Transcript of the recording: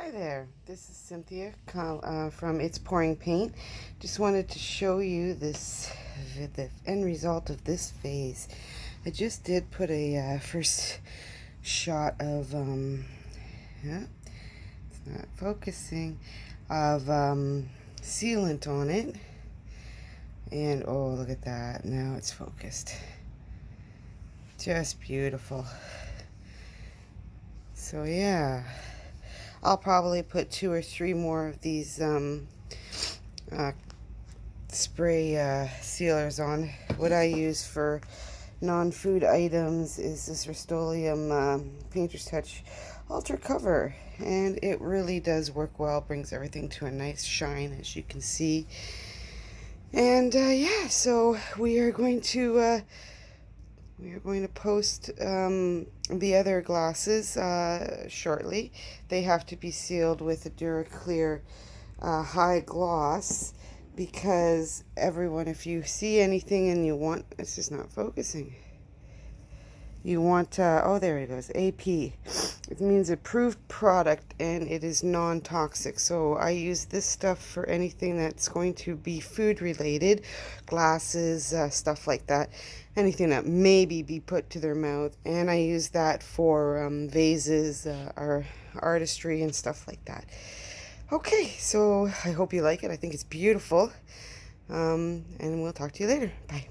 Hi there, this is Cynthia from It's Pouring Paint. Just wanted to show you the end result of this vase. I just did put a first shot of, yeah, it's not focusing, of sealant on it. And oh, look at that, now it's focused. Just beautiful. So yeah. I'll probably put 2 or 3 more of these spray sealers on. What I use for non-food items is this Rust-Oleum Painter's Touch Ultra Cover, and it really does work well. Brings everything to a nice shine, as you can see. And yeah, so we are going to post the other glasses shortly. They have to be sealed with a DuraClear high gloss, because everyone, if you see anything and you want, it's just not focusing. You want, oh, there it goes, AP. It means approved product, and it is non-toxic. So I use this stuff for anything that's going to be food related, glasses, stuff like that, anything that maybe be put to their mouth. And I use that for vases, or artistry and stuff like that. Okay, so I hope you like it. I think it's beautiful. And we'll talk to you later. Bye.